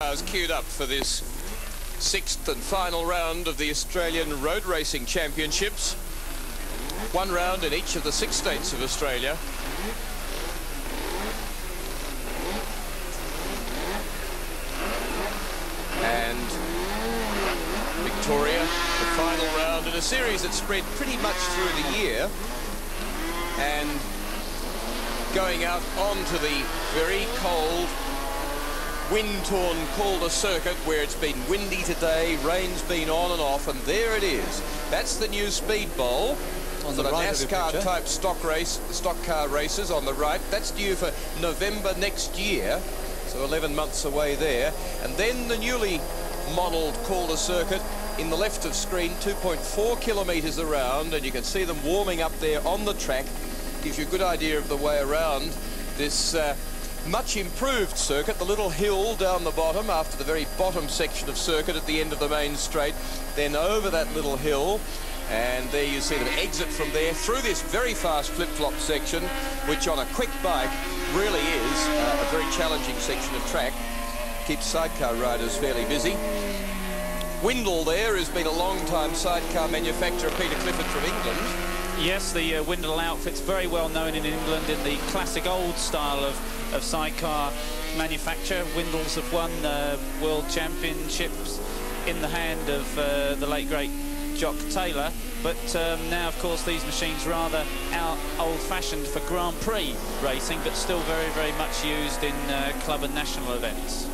Cars queued up for this sixth and final round of the Australian Road Racing Championships. One round in each of the 6 states of Australia. And Victoria, the final round in a series that spread pretty much through the year. And going out onto the very cold, wind-torn Calder circuit where it's been windy today, rain's been on and off, and there it is. That's the new Speed Bowl on the NASCAR type stock car races on the right. That's due for November next year, so 11 months away there. And then the newly modelled Calder circuit in the left of screen, 2.4 kilometres around, and you can see them warming up there on the track. Gives you a good idea of the way around this much improved circuit. The little hill down the bottom after the very bottom section of circuit at the end of the main straight, then over that little hill, and there you see them exit from there through this very fast flip-flop section, which on a quick bike really is a very challenging section of track. Keeps sidecar riders fairly busy. Windle there has been a long-time sidecar manufacturer, Peter Clifford from England. Yes, the Windle outfit's very well known in England in the classic old style of sidecar manufacture. Windles have won world championships in the hand of the late great Jock Taylor, but now of course these machines rather old-fashioned for Grand Prix racing, but still very, very much used in club and national events.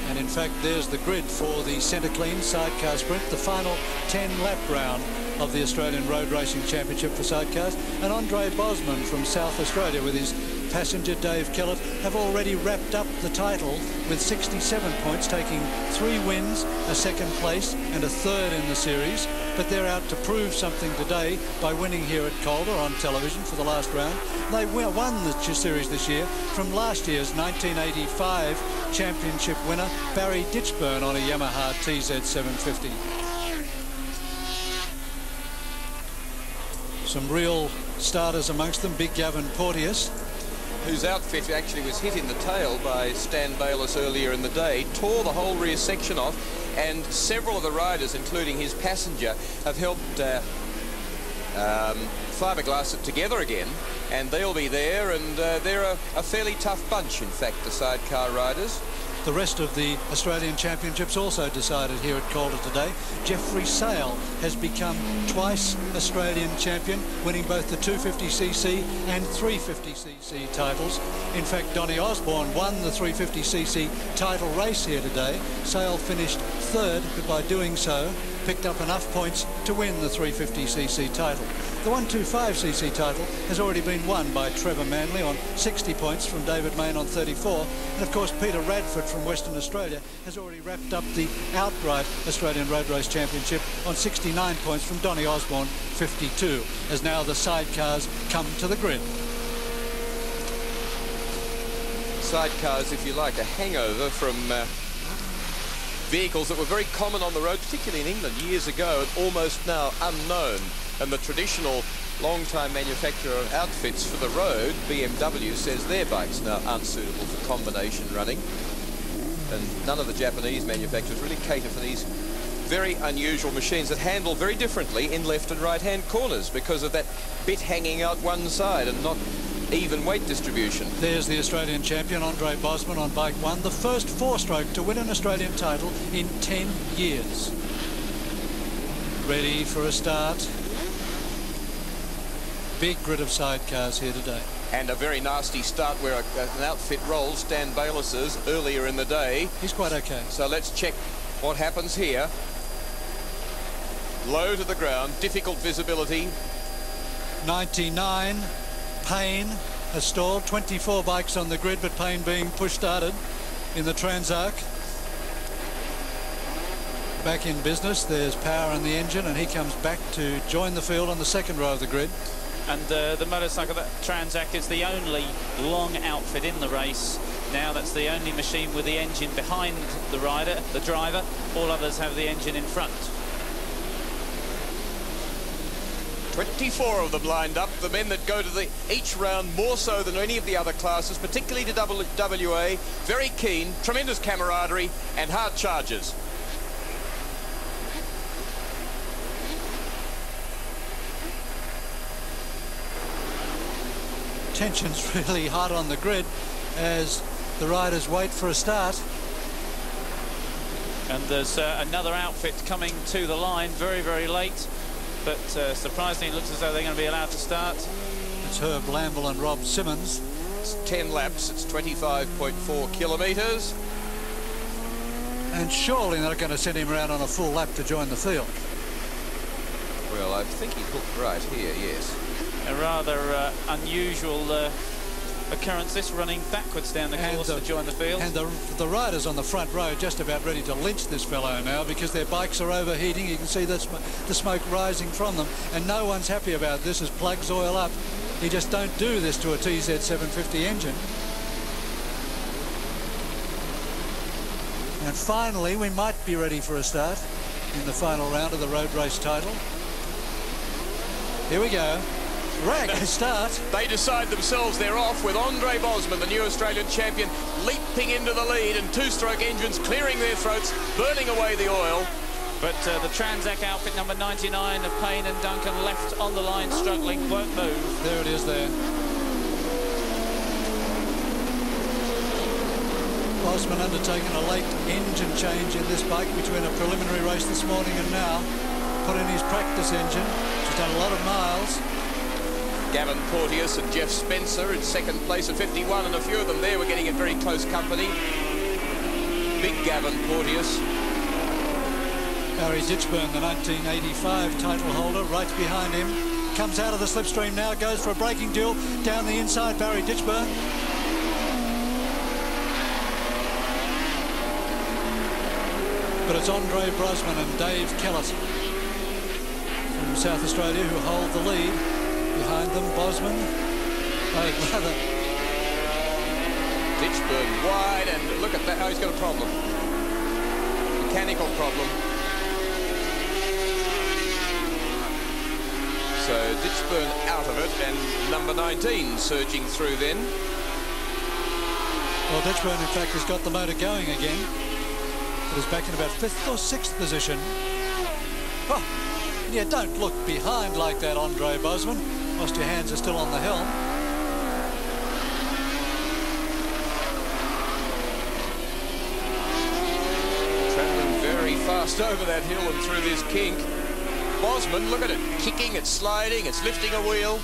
And in fact, there's the grid for the centre clean sidecar sprint, the final 10-lap round of the Australian Road Racing Championship for sidecars. And Andre Bosman from South Australia with his passenger Dave Kellett have already wrapped up the title with 67 points, taking 3 wins, a second place and a third in the series. But they're out to prove something today by winning here at Calder on television for the last round. They won the series this year from last year's 1985 championship winner Barry Ditchburn on a Yamaha TZ750. Some real starters amongst them. Big Gavin Porteous, whose outfit actually was hit in the tail by Stan Bayliss earlier in the day, tore the whole rear section off, and several of the riders, including his passenger, have helped fiberglass it together again, and they'll be there, and they're a fairly tough bunch, in fact, the sidecar riders. The rest of the Australian Championships also decided here at Calder today. Jeffrey Sale has become twice Australian champion, winning both the 250cc and 350cc titles. In fact, Donny Osborne won the 350cc title race here today. Sale finished third, but by doing so, picked up enough points to win the 350cc title. The 125cc title has already been won by Trevor Manley on 60 points from David Main on 34. And of course, Peter Radford from Western Australia has already wrapped up the outright Australian Road Race Championship on 69 points from Donny Osborne, 52, as now the sidecars come to the grid. Sidecars, if you like, a hangover from vehicles that were very common on the road, particularly in England years ago, and almost now unknown. And the traditional long-time manufacturer of outfits for the road, BMW, says their bikes now aren't suitable for combination running. And none of the Japanese manufacturers really cater for these very unusual machines that handle very differently in left and right-hand corners because of that bit hanging out one side and not even weight distribution. There's the Australian champion, Andre Bosman, on bike 1, the first 4-stroke to win an Australian title in 10 years. Ready for a start. Big grid of sidecars here today. And a very nasty start where an outfit rolls, Stan Bayliss's, earlier in the day. He's quite okay. So let's check what happens here. Low to the ground, difficult visibility. 99, Payne has stalled. 24 bikes on the grid, but Payne being push-started in the Transarc. Back in business, there's power in the engine, and he comes back to join the field on the second row of the grid. And the motorcycle, that Transac, is the only long outfit in the race. Now that's the only machine with the engine behind the rider, the driver. All others have the engine in front. 24 of them lined up, the men that go to each round more so than any of the other classes, particularly to WA. Very keen, tremendous camaraderie and hard charges. Tension's really hot on the grid as the riders wait for a start. And there's another outfit coming to the line very, very late. But surprisingly, it looks as though they're going to be allowed to start. It's Herb Lamble and Rob Simmons. It's 10 laps. It's 25.4 kilometres. And surely they're not going to send him around on a full lap to join the field. Well, I think he hooked right here, yes. A rather unusual occurrence, this, running backwards down the course to join the field. And the riders on the front row just about ready to lynch this fellow now because their bikes are overheating. You can see the smoke rising from them, and no one's happy about this as plugs oil up. You just don't do this to a TZ750 engine. And finally, we might be ready for a start in the final round of the road race title. Here we go. Rag to start. They decide themselves they're off with Andre Bosman, the new Australian champion, leaping into the lead, and two-stroke engines clearing their throats, burning away the oil. But the Transac outfit number 99 of Payne and Duncan left on the line, struggling, won't move. There it is there. Bosman undertaking a late engine change in this bike between a preliminary race this morning and now. Put in his practice engine. She's done a lot of miles. Gavin Porteous and Jeff Spencer in second place at 51, and a few of them there were getting in very close company. Big Gavin Porteous. Barry Ditchburn, the 1985 title holder, right behind him. Comes out of the slipstream now, goes for a braking duel. Down the inside, Barry Ditchburn. But it's Andre Brosman and Dave Kellett from South Australia who hold the lead. Behind them, Bosman. Oh, brother. Ditchburn wide, and look at that. Oh, he's got a problem. Mechanical problem. So Ditchburn out of it, and number 19 surging through then. Well, Ditchburn, in fact, has got the motor going again. It is back in about 5th or 6th position. Oh, yeah, don't look behind like that, Andre Bosman, whilst your hands are still on the helm. Travelling very fast over that hill and through this kink. Bosman, look at it, kicking, it's sliding, it's lifting a wheel.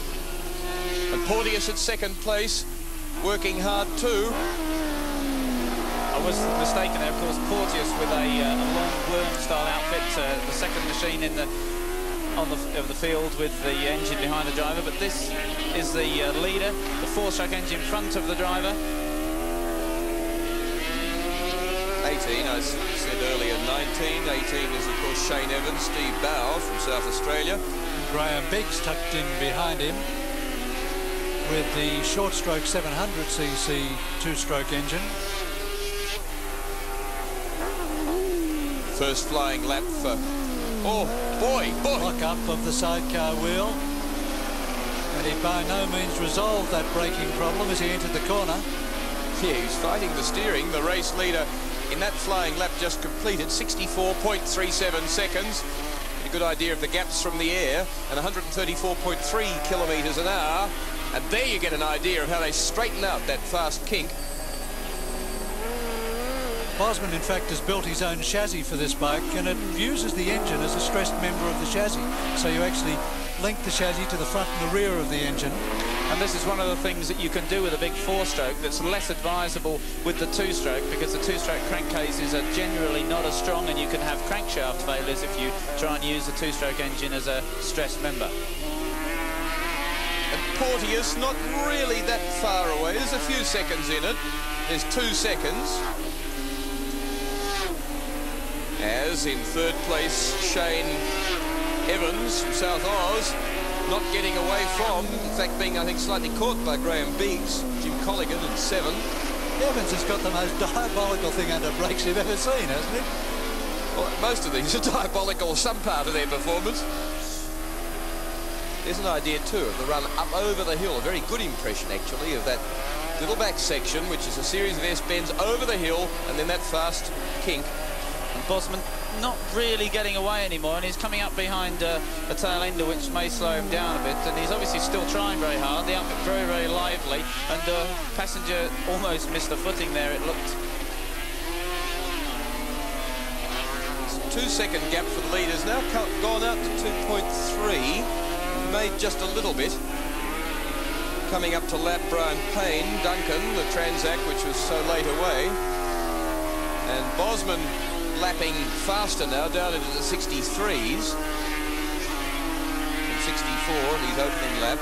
And Porteous at second place, working hard too. I was mistaken there, of course. Porteous with a long worm-style outfit, the second machine in the field with the engine behind the driver. But this is the leader, the four-stroke engine in front of the driver. 18, I said earlier 19. 18 is, of course, Shane Evans, Steve Bow from South Australia. Graham Biggs tucked in behind him with the short-stroke 700cc two-stroke engine. First flying lap for, oh boy. Lock up of the sidecar wheel. And he by no means resolved that braking problem as he entered the corner. Yeah, he's fighting the steering. The race leader in that flying lap just completed 64.37 seconds. A good idea of the gaps from the air, and 134.3 kilometres an hour. And there you get an idea of how they straighten out that fast kink. Bosman, in fact, has built his own chassis for this bike, and it uses the engine as a stressed member of the chassis. So you actually link the chassis to the front and the rear of the engine. And this is one of the things that you can do with a big four-stroke that's less advisable with the two-stroke, because the two-stroke crankcases are generally not as strong, and you can have crankshaft failures if you try and use the two-stroke engine as a stressed member. And Porteous not really that far away. There's a few seconds in it. There's 2 seconds. As in third place, Shane Evans from South Oz, not getting away from, in fact being, I think, slightly caught by Graham Biggs, Jim Colligan in 7. Evans has got the most diabolical thing under brakes you've ever seen, hasn't he? Well, most of these are diabolical, some part of their performance. There's an idea too of the run up over the hill. A very good impression actually of that little back section, which is a series of S-bends over the hill and then that fast kink. And Bosman not really getting away anymore, and he's coming up behind a tail ender which may slow him down a bit, and he's obviously still trying very hard. The outfit very, very lively, and Passenger almost missed the footing there, it looked. 2-second gap for the leaders now, gone out to 2.3, made just a little bit. Coming up to lap Brian Payne, Duncan, the Transac, which was so late away, and Bosman lapping faster now, down into the 63s. From 64 in his opening lap.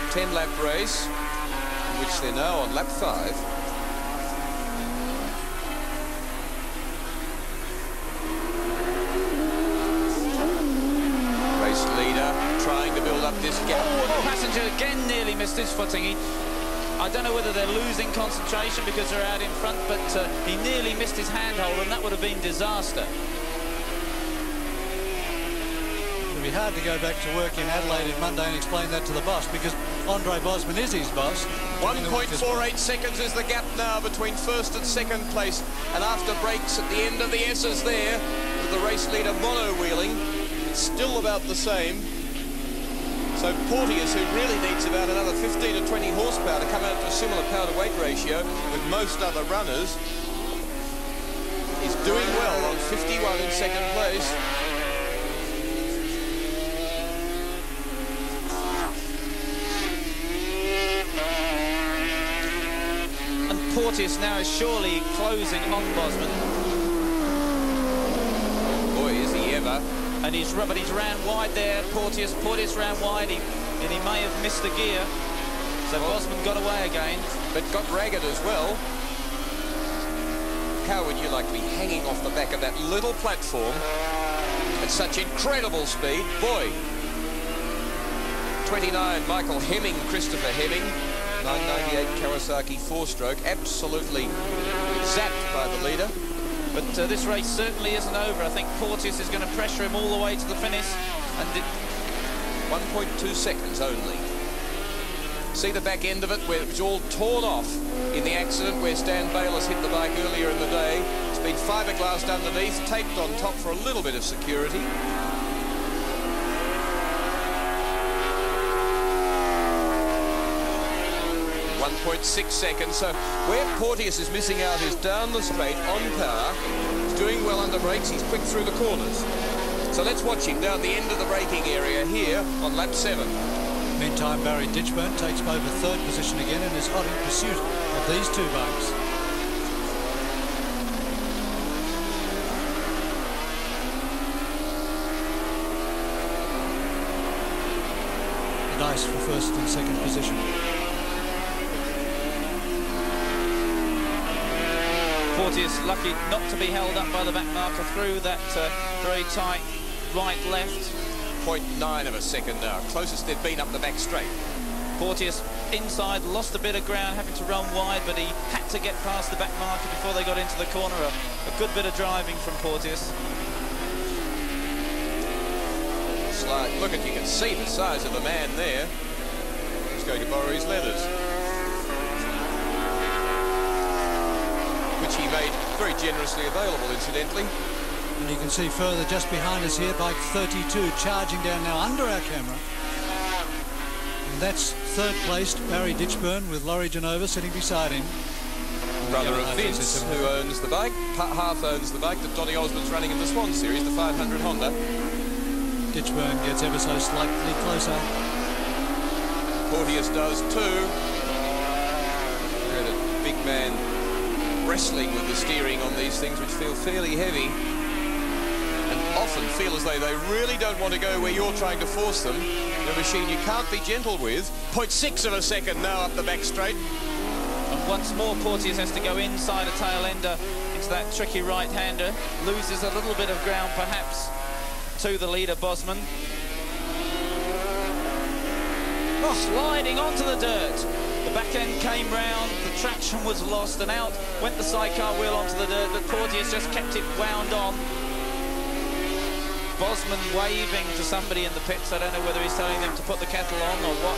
10-lap race, in which they're now on lap 5. Race leader trying to build up this gap. Oh, Passenger again nearly missed his footing. I don't know whether they're losing concentration because they're out in front, but he nearly missed his handhold, and that would have been disaster. It'll be hard to go back to work in Adelaide on Monday and explain that to the boss, because Andre Bosman is his boss. 1.48 seconds is the gap now between first and second place, and after breaks at the end of the S's there, with the race leader mono-wheeling, it's still about the same. So Porteous, who really needs about another 15 to 20 horsepower to come out to a similar power-to-weight ratio with most other runners, is doing well on 51 in second place. And Porteous now is surely closing on Bosman. Oh boy, is he ever. And he's ran wide there, Porteous ran wide, and he may have missed the gear. So Bosman got away again. But got ragged as well. How would you like to be hanging off the back of that little platform at such incredible speed? Boy. 29, Michael Hemming, Christopher Hemming. 998 Kawasaki 4-stroke. Absolutely zapped by the leader. But this race certainly isn't over. I think Porteous is going to pressure him all the way to the finish. And 1.2 seconds only. See the back end of it where it was all torn off in the accident where Stan Bayliss hit the bike earlier in the day. It's been fiberglassed underneath, taped on top for a little bit of security. 1.6 seconds. So where Porteous is missing out is down the straight on power. He's doing well under brakes. He's quick through the corners. So let's watch him down the end of the braking area here on lap 7. Meantime, Barry Ditchburn takes over third position again and is hot in pursuit of these two bikes. The dice for first and second position. Porteous lucky not to be held up by the back marker through that very tight right-left. 0.9 of a second now, closest they've been up the back straight. Porteous inside, lost a bit of ground, having to run wide, but he had to get past the back marker before they got into the corner. A good bit of driving from Porteous. Slide, look at, you can see the size of the man there. He's going to borrow his leathers, which he made very generously available, incidentally. And you can see further just behind us here, bike 32 charging down now under our camera. And that's third placed Barry Ditchburn with Laurie Genova sitting beside him. Brother of Vince, who owns the bike, half owns the bike that Donny Osmond's running in the Swann series, the 500 Honda. Ditchburn gets ever so slightly closer. Porteous does too. Look at a big man wrestling with the steering on these things, which feel fairly heavy. Often feel as though they really don't want to go where you're trying to force them. The machine you can't be gentle with. 0.6 of a second now up the back straight. And once more Porteous has to go inside a tail ender into that tricky right-hander. Loses a little bit of ground perhaps to the leader Bosman. Oh, sliding onto the dirt. The back end came round, the traction was lost, and out went the sidecar wheel onto the dirt, but Porteous just kept it wound on. Bosman waving to somebody in the pits. I don't know whether he's telling them to put the kettle on or what.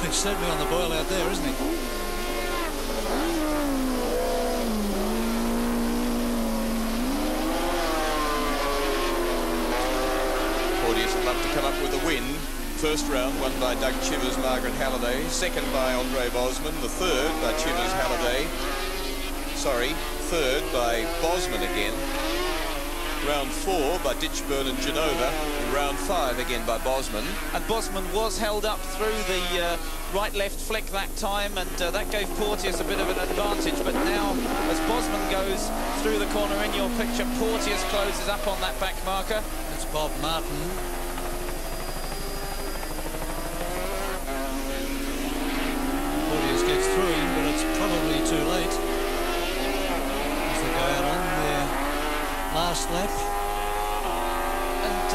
He's certainly on the boil out there, isn't he? Porteous would love to come up with a win. First round won by Doug Chivers, Margaret Halliday. Second by Andre Bosman. The third by Chivers, Halliday. Sorry, third by Bosman again. Round 4 by Ditchburn and Genova. And round 5 again by Bosman. And Bosman was held up through the right-left flick that time, and that gave Porteous a bit of an advantage. But now, as Bosman goes through the corner in your picture, Porteous closes up on that back marker. It's Bob Martin. Porteous gets through him, but it's probably too late as they go out on their last lap. And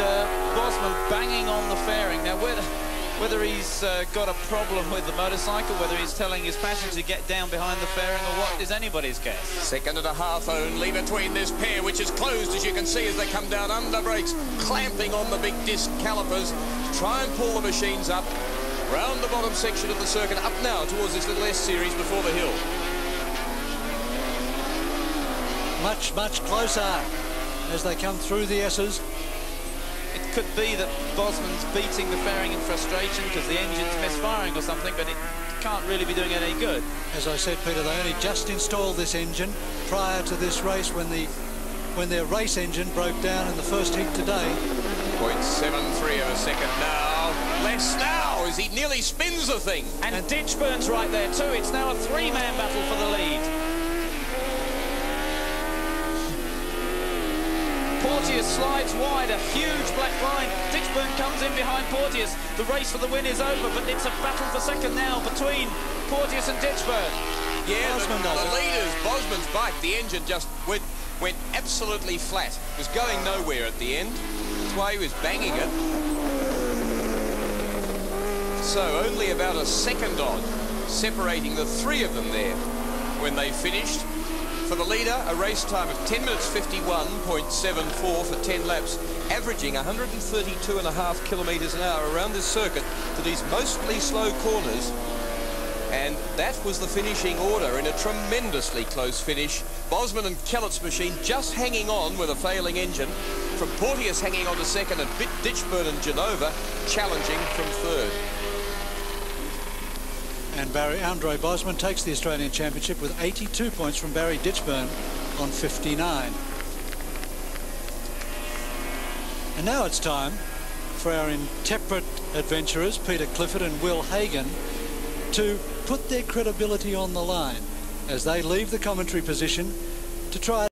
Bosman banging on the fairing. Now, whether he's got a problem with the motorcycle, whether he's telling his passenger to get down behind the fairing or what, is anybody's guess. 1.5 seconds only between this pair, which is closed, as you can see, as they come down under brakes, clamping on the big disc calipers to try and pull the machines up round the bottom section of the circuit, up now towards this little S series before the hill. Much, much closer as they come through the S's. It could be that Bosman's beating the fairing in frustration because the engine's misfiring or something, but it can't really be doing any good. As I said, Peter, they only just installed this engine prior to this race when their race engine broke down in the first heat today. 0.73 of a second now. Less now as he nearly spins the thing. And Ditchburn's right there too. It's now a three-man battle for the lead. Porteous slides wide, a huge black line. Ditchburn comes in behind Porteous. The race for the win is over, but it's a battle for second now between Porteous and Ditchburn. Yeah, the leaders, Bosman's bike, the engine just went absolutely flat. It was going nowhere at the end. That's why he was banging it. So only about a second on, separating the three of them there when they finished. For the leader, a race time of 10 minutes 51.74 for 10 laps, averaging 132.5 kilometres an hour around this circuit to these mostly slow corners. And that was the finishing order in a tremendously close finish. Bosman and Kellett's machine just hanging on with a failing engine. From Porteous hanging on to second, and Ditchburn and Genova challenging from third. And Andre Bosman takes the Australian Championship with 82 points from Barry Ditchburn on 59. And now it's time for our intemperate adventurers, Peter Clifford and Will Hagan, to put their credibility on the line as they leave the commentary position to try